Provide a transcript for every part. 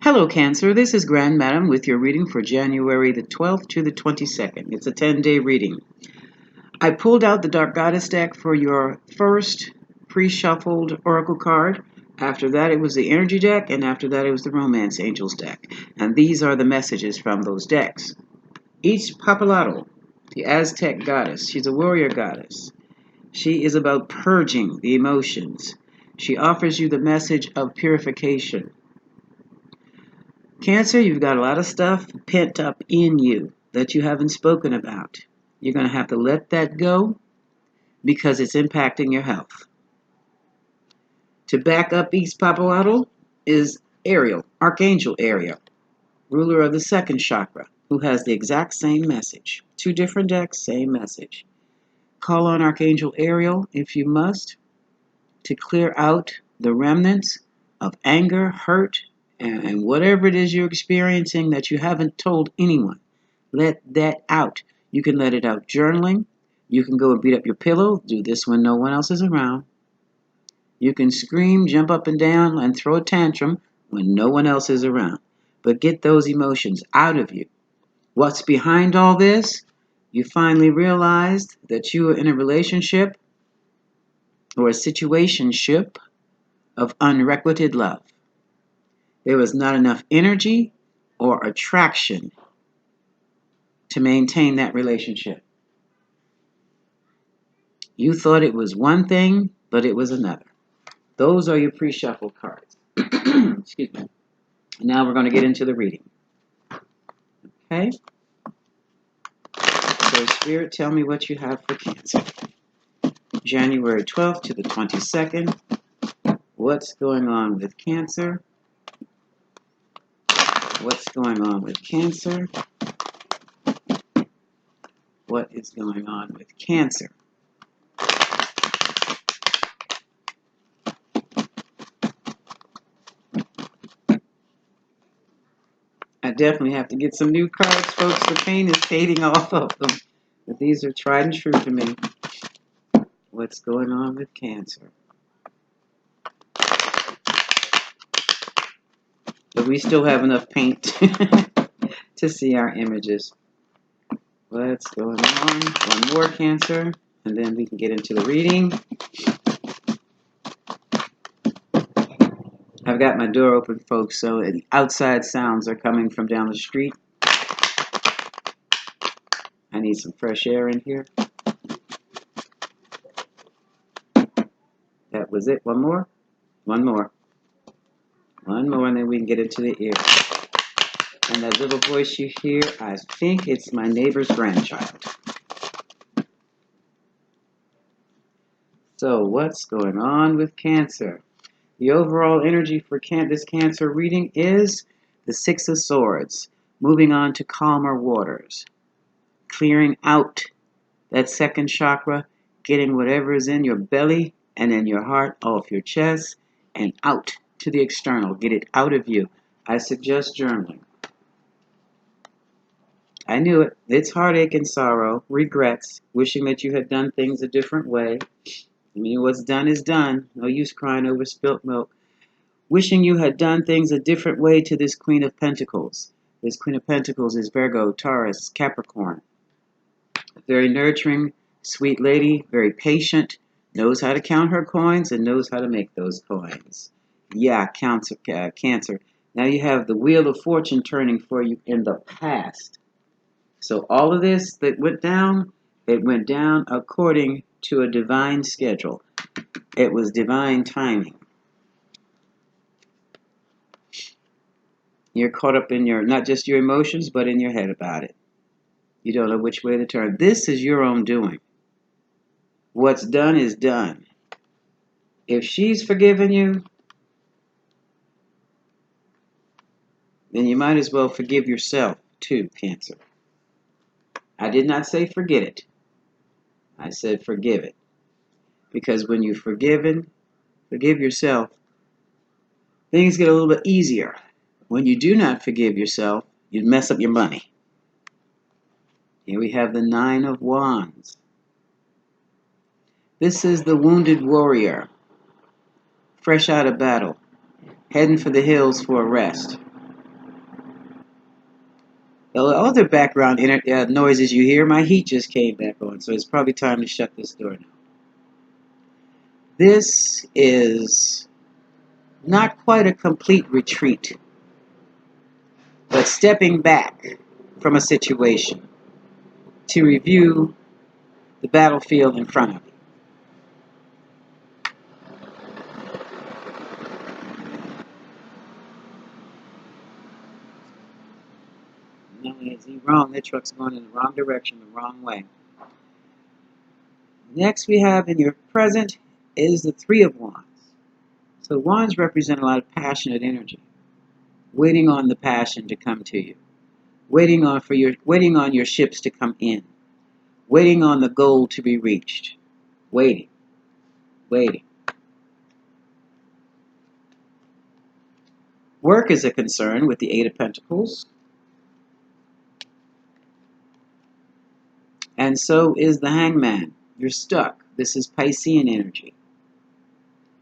Hello, Cancer. This is Grand Madam with your reading for January the 12th to the 22nd. It's a 10-day reading. I pulled out the Dark Goddess deck for your first pre-shuffled Oracle card. After that, it was the Energy deck, and after that, it was the Romance Angels deck. And these are the messages from those decks. Each Papalato, the Aztec goddess, she's a warrior goddess. She is about purging the emotions. She offers you the message of purification. Cancer, you've got a lot of stuff pent up in you that you haven't spoken about. You're going to have to let that go because it's impacting your health. To back up East Papalato is Ariel, Archangel Ariel, ruler of the second chakra, who has the exact same message. Two different decks, same message. Call on Archangel Ariel, if you must, to clear out the remnants of anger, hurt, and whatever it is you're experiencing that you haven't told anyone. Let that out. You can let it out journaling. You can go and beat up your pillow. Do this when no one else is around. You can scream, jump up and down, and throw a tantrum when no one else is around. But get those emotions out of you. What's behind all this? You finally realized that you are in a relationship or a situationship of unrequited love. There was not enough energy or attraction to maintain that relationship. You thought it was one thing, but it was another. Those are your pre-shuffled cards. Excuse me. Now we're going to get into the reading. Okay? So, Spirit, tell me what you have for Cancer. January 12th to the 22nd. What's going on with Cancer? What's going on with Cancer? What is going on with Cancer? I definitely have to get some new cards, folks. The pain is fading off of them. But these are tried and true to me. What's going on with Cancer? But we still have enough paint to see our images. What's going on? One more, Cancer, and then we can get into the reading. I've got my door open, folks, so the outside sounds are coming from down the street. I need some fresh air in here. That was it. One more? One more. One more, and then we can get into the ear. And that little voice you hear, I think it's my neighbor's grandchild. So, what's going on with Cancer? The overall energy for this Cancer reading is the Six of Swords, moving on to calmer waters, clearing out that second chakra, getting whatever is in your belly and in your heart off your chest and out to the external. Get it out of you. I suggest journaling. I knew it. It's heartache and sorrow, regrets, wishing that you had done things a different way. I mean, what's done is done. No use crying over spilt milk. Wishing you had done things a different way to this Queen of Pentacles. This Queen of Pentacles is Virgo, Taurus, Capricorn. Very nurturing, sweet lady, very patient, knows how to count her coins and knows how to make those coins. Yeah, Cancer. Now you have the Wheel of Fortune turning for you in the past. So all of this that went down, it went down according to a divine schedule. It was divine timing. You're caught up in your, not just your emotions, but in your head about it. You don't know which way to turn. This is your own doing. What's done is done. If she's forgiven you, then you might as well forgive yourself too, Cancer. I did not say forget it. I said forgive it. Because when you've forgive yourself, things get a little bit easier. When you do not forgive yourself, you mess up your money. Here we have the Nine of Wands. This is the wounded warrior, fresh out of battle, heading for the hills for a rest. The other background noises you hear, my heat just came back on, so it's probably time to shut this door now. This is not quite a complete retreat, but stepping back from a situation to review the battlefield in front of you. Not only is he wrong, that truck's going in the wrong direction, the wrong way. Next we have in your present is the Three of Wands. So wands represent a lot of passionate energy, waiting on the passion to come to you, waiting on your ships to come in, waiting on the goal to be reached, waiting. Work is a concern with the Eight of Pentacles, and so is the Hangman. You're stuck. This is Piscean energy.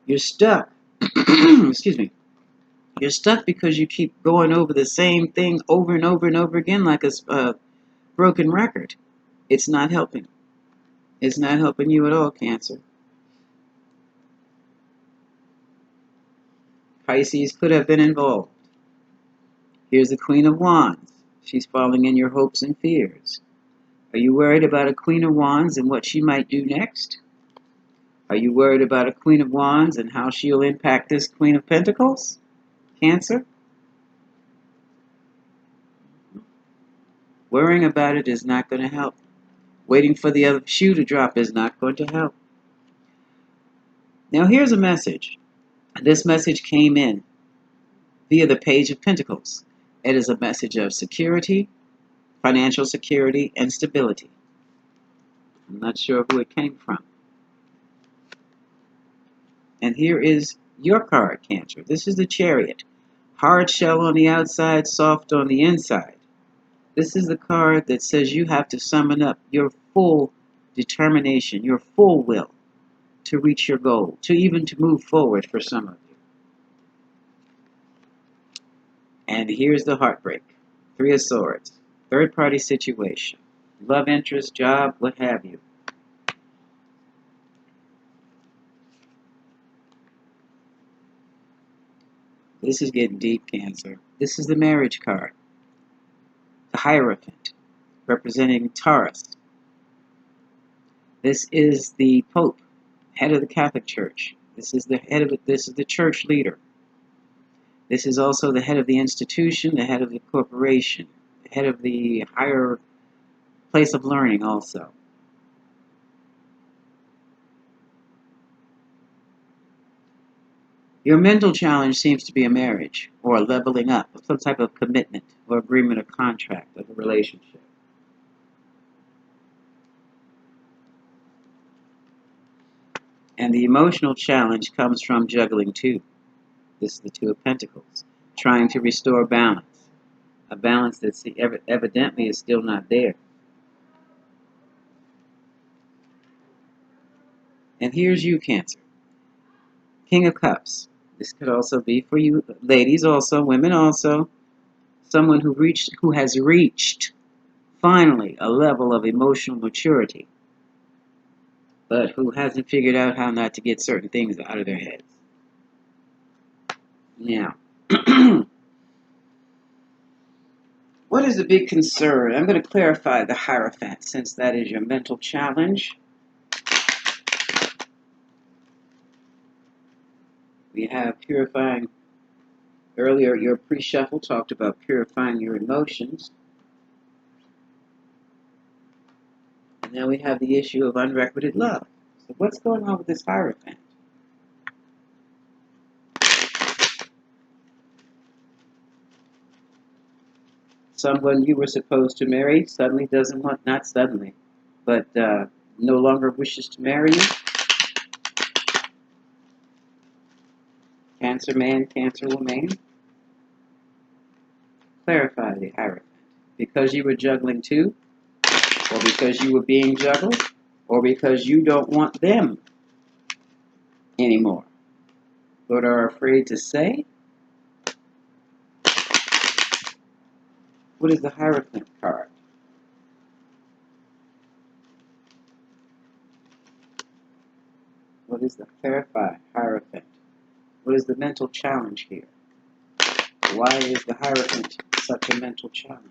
You're stuck. Excuse me. You're stuck because you keep going over the same thing over and over and over again like a broken record. It's not helping. It's not helping you at all, Cancer. Pisces could have been involved. Here's the Queen of Wands. She's falling in your hopes and fears. Are you worried about a Queen of Wands and what she might do next? Are you worried about a Queen of Wands and how she'll impact this Queen of Pentacles? Cancer? Worrying about it is not going to help. Waiting for the other shoe to drop is not going to help. Now here's a message. This message came in via the Page of Pentacles. It is a message of security, financial security, and stability. I'm not sure who it came from. And here is your card, Cancer. This is the Chariot. Hard shell on the outside, soft on the inside. This is the card that says you have to summon up your full determination, your full will to reach your goal, to move forward for some of you. And here's the heartbreak. Three of Swords. Third-party situation. Love interest, job, what have you. This is getting deep, Cancer. This is the marriage card. The Hierophant, representing Taurus. This is the Pope, head of the Catholic Church. This is the church leader. This is also the head of the institution, the head of the corporation, the head of the higher place of learning also. Your mental challenge seems to be a marriage or a leveling up, some type of commitment or agreement or contract of a relationship. And the emotional challenge comes from juggling two. This is the Two of Pentacles, trying to restore balance, a balance that evidently is still not there. And here's you, Cancer. King of Cups. This could also be for you, ladies also, women also. Someone who has reached, finally, a level of emotional maturity, but who hasn't figured out how not to get certain things out of their heads. Now, what is the big concern? I'm going to clarify the Hierophant, since that is your mental challenge. We have purifying. Earlier, your pre-shuffle talked about purifying your emotions. And now we have the issue of unrequited love. So what's going on with this Hierophant? Someone you were supposed to marry suddenly doesn't want, not suddenly, but no longer wishes to marry you. Cancer man, Cancer woman. Clarify the Hierophant. Because you were juggling two, or because you were being juggled, or because you don't want them anymore, but are afraid to say. What is the Hierophant card? What is the Clarify Hierophant? What is the mental challenge here? Why is the Hierophant such a mental challenge?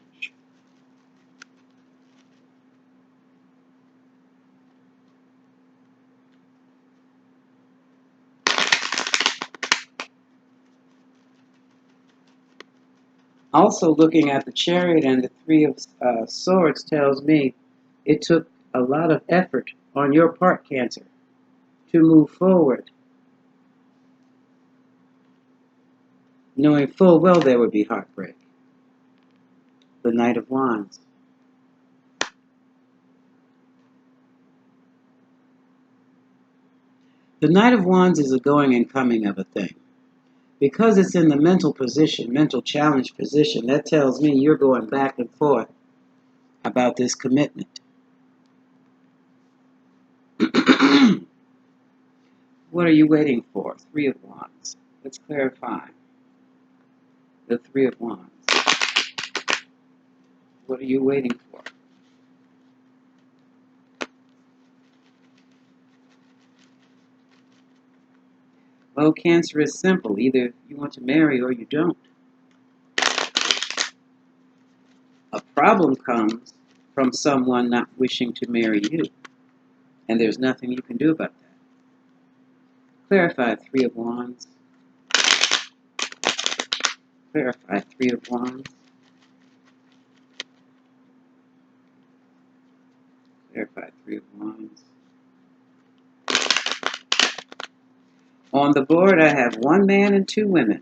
Also, looking at the Chariot and the Three of Swords tells me it took a lot of effort on your part, Cancer, to move forward, knowing full well there would be heartbreak. The Knight of Wands. The Knight of Wands is a going and coming of a thing. Because it's in the mental position, mental challenge position, that tells me you're going back and forth about this commitment. What are you waiting for? Three of Wands. Let's clarify. The Three of Wands. What are you waiting for? Well, Cancer is simple. Either you want to marry or you don't. A problem comes from someone not wishing to marry you. And there's nothing you can do about that. Clarify Three of Wands. Clarify Three of Wands. Clarify Three of Wands. On the board, I have one man and two women.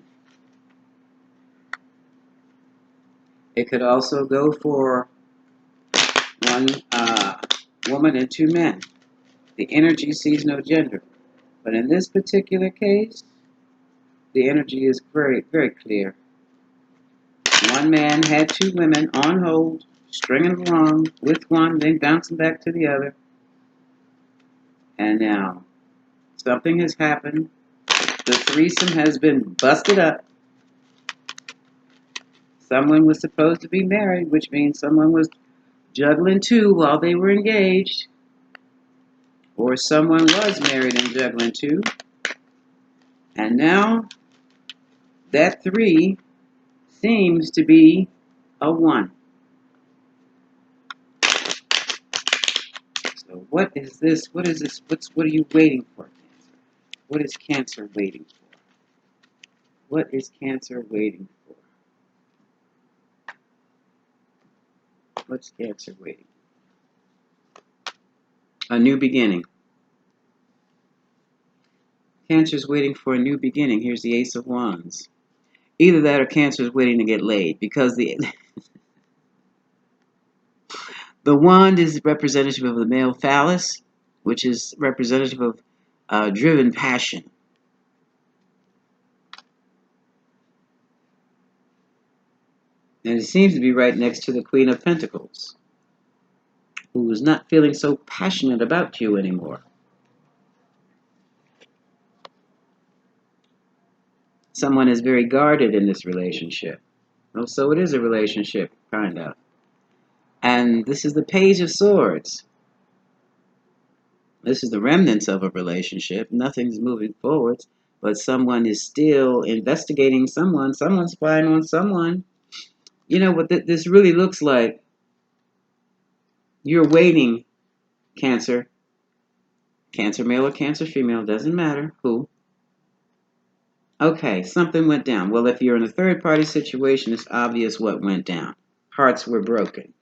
It could also go for one woman and two men. The energy sees no gender. But in this particular case, the energy is very, very clear. One man had two women on hold, stringing along with one, then bouncing back to the other. And now, something has happened. The threesome has been busted up. Someone was supposed to be married, which means someone was juggling two while they were engaged. Or someone was married and juggling two. And now, that three seems to be a one. So what is this? What is this? What are you waiting for, Cancer? What is Cancer waiting for? What is Cancer waiting for? What's Cancer waiting for? A new beginning. Cancer's waiting for a new beginning. Here's the Ace of Wands. Either that or Cancer's waiting to get laid, because the wand is representative of the male phallus, which is representative of driven passion. And it seems to be right next to the Queen of Pentacles, who is not feeling so passionate about you anymore. Someone is very guarded in this relationship. Well, so it is a relationship, kind of. And this is the Page of Swords. This is the remnants of a relationship. Nothing's moving forwards, but someone is still investigating someone. Someone's spying on someone. You know what this really looks like? You're waiting, Cancer. Cancer male or Cancer female, doesn't matter who. Okay, something went down. Well, if you're in a third-party situation, it's obvious what went down. Hearts were broken.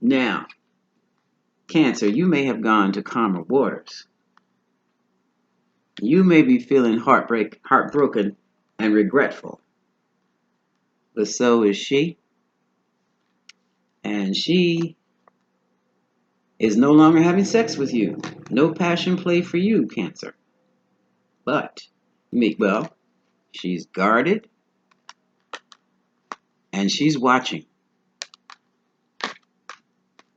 Now, Cancer, you may have gone to calmer waters. You may be feeling heartbroken, and regretful. But so is she. And she is no longer having sex with you. No passion play for you, Cancer. But, well, she's guarded, and she's watching.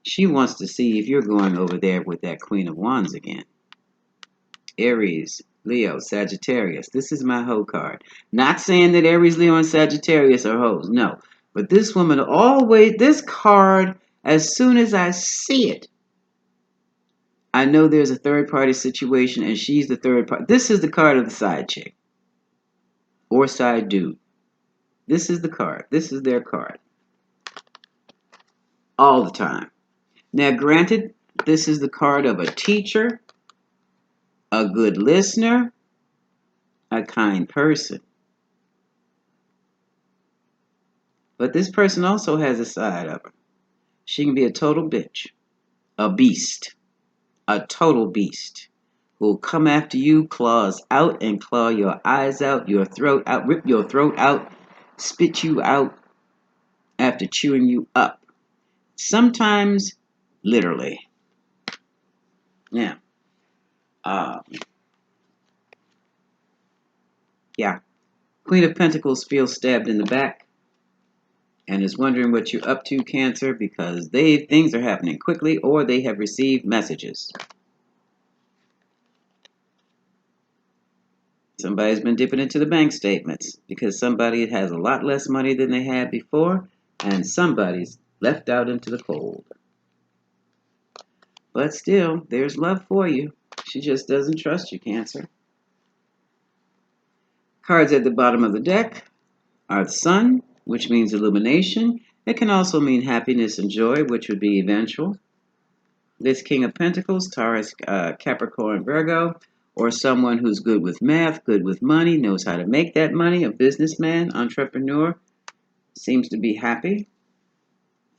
She wants to see if you're going over there with that Queen of Wands again. Aries, Leo, Sagittarius. This is my hoe card. Not saying that Aries, Leo, and Sagittarius are hoes. No. But this woman always, this card, as soon as I see it, I know there's a third party situation and she's the third party. This is the card of the side chick or side dude. This is the card. This is their card. All the time. Now, granted, this is the card of a teacher, a good listener, a kind person. But this person also has a side of her. She can be a total bitch, a beast, a total beast who will come after you, claws out and claw your eyes out, your throat out, rip your throat out, spit you out after chewing you up. Sometimes, literally. Yeah. Yeah. Queen of Pentacles feels stabbed in the back and is wondering what you're up to, Cancer, because things are happening quickly or they have received messages. Somebody's been dipping into the bank statements because somebody has a lot less money than they had before and somebody's left out into the cold. But still, there's love for you. She just doesn't trust you, Cancer. Cards at the bottom of the deck are the Sun, which means illumination. It can also mean happiness and joy, which would be eventual. This King of Pentacles, Taurus, Capricorn, Virgo, or someone who's good with math, good with money, knows how to make that money, a businessman, entrepreneur, seems to be happy.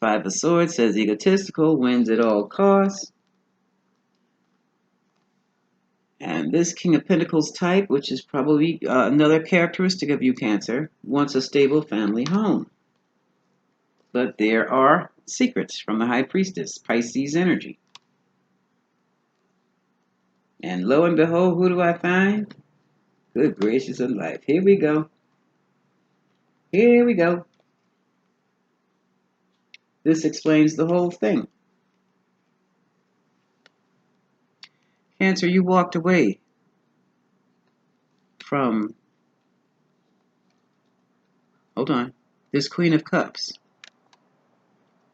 Five of Swords says egotistical, wins at all costs. And this King of Pentacles type, which is probably another characteristic of you, Cancer, wants a stable family home. But there are secrets from the High Priestess, Pisces energy. And lo and behold, who do I find? Good gracious of life. Here we go. Here we go. This explains the whole thing. Cancer, you walked away from, hold on, this Queen of Cups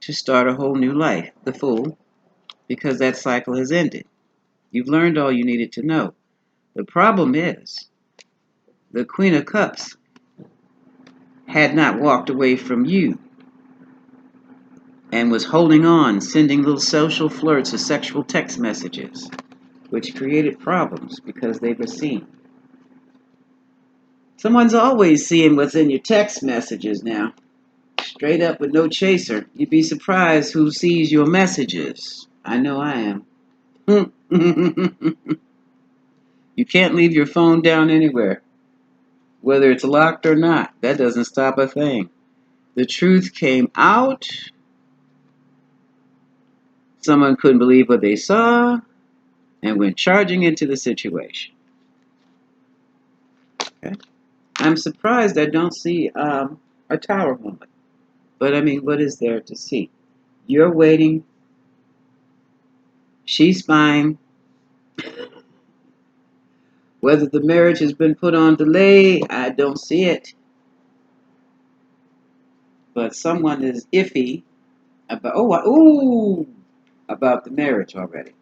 to start a whole new life, the Fool, because that cycle has ended. You've learned all you needed to know. The problem is, the Queen of Cups had not walked away from you and was holding on, sending little social flirts or sexual text messages, which created problems because they were seen. Someone's always seeing what's in your text messages now. Straight up with no chaser. You'd be surprised who sees your messages. I know I am. You can't leave your phone down anywhere, whether it's locked or not. That doesn't stop a thing. The truth came out. Someone couldn't believe what they saw and went charging into the situation. Okay? I'm surprised I don't see a tower moment. But I mean, what is there to see? You're waiting. She's fine. Whether the marriage has been put on delay, I don't see it. But someone is iffy about the marriage already.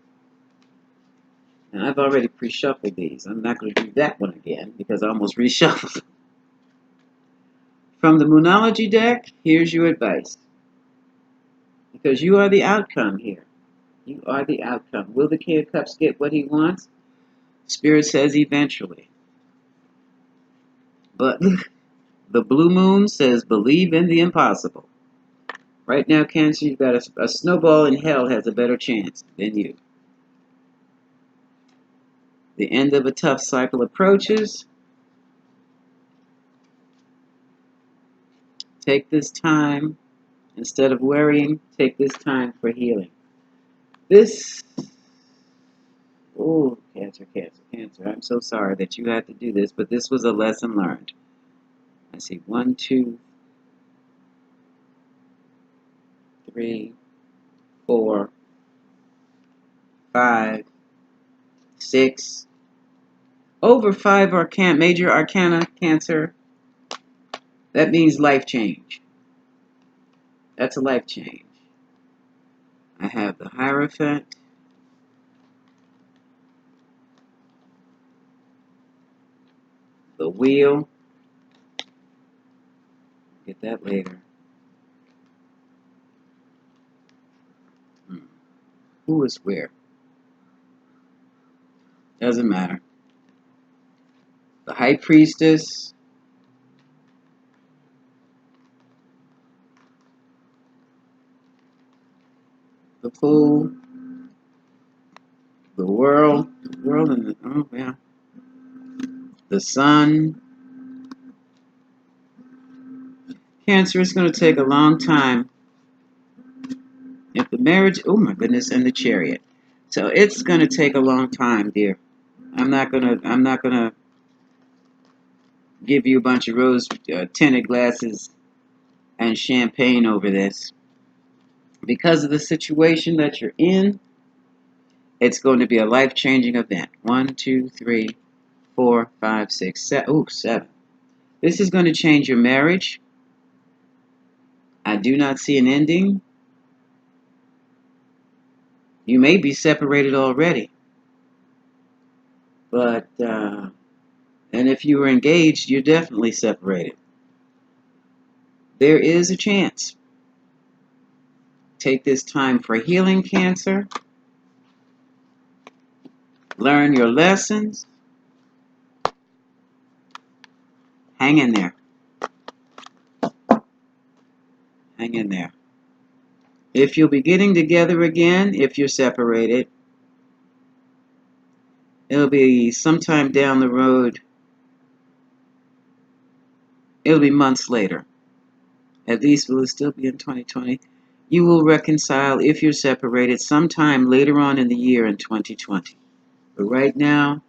And I've already pre-shuffled these. I'm not going to do that one again because I almost reshuffled. From the Moonology deck, here's your advice. Because you are the outcome here. You are the outcome. Will the King of Cups get what he wants? Spirit says eventually. But the Blue Moon says believe in the impossible. Right now, Cancer, you've got a snowball in hell has a better chance than you. The end of a tough cycle approaches. Take this time. Instead of worrying, take this time for healing. Cancer. I'm so sorry that you had to do this, but this was a lesson learned. I see 1, 2, 3, 4, 5, 6. Over 5 major arcana, Cancer. That means life change. That's a life change. I have the Hierophant, the Wheel. Get that later. Who is where? Doesn't matter. The High Priestess, the Fool, the World, and the, oh yeah, the Sun. Cancer is going to take a long time. If the marriage, oh my goodness, and the Chariot. So it's going to take a long time, dear. I'm not gonna give you a bunch of rose tinted glasses and champagne over this. Because of the situation that you're in, it's going to be a life changing event. 1, 2, 3, 4, 5, 6, 7. Oh, 7. This is going to change your marriage. I do not see an ending. You may be separated already, but and if you were engaged, you're definitely separated. There is a chance. Take this time for healing, Cancer. Learn your lessons. Hang in there. Hang in there. If you'll be getting together again, if you're separated, it'll be sometime down the road. It'll be months later. At least will still be in 2020. You will reconcile if you're separated sometime later on in the year in 2020. But right now,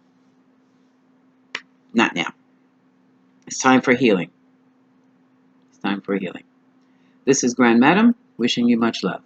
not now. It's time for healing. It's time for healing. This is Grand Madam, wishing you much love.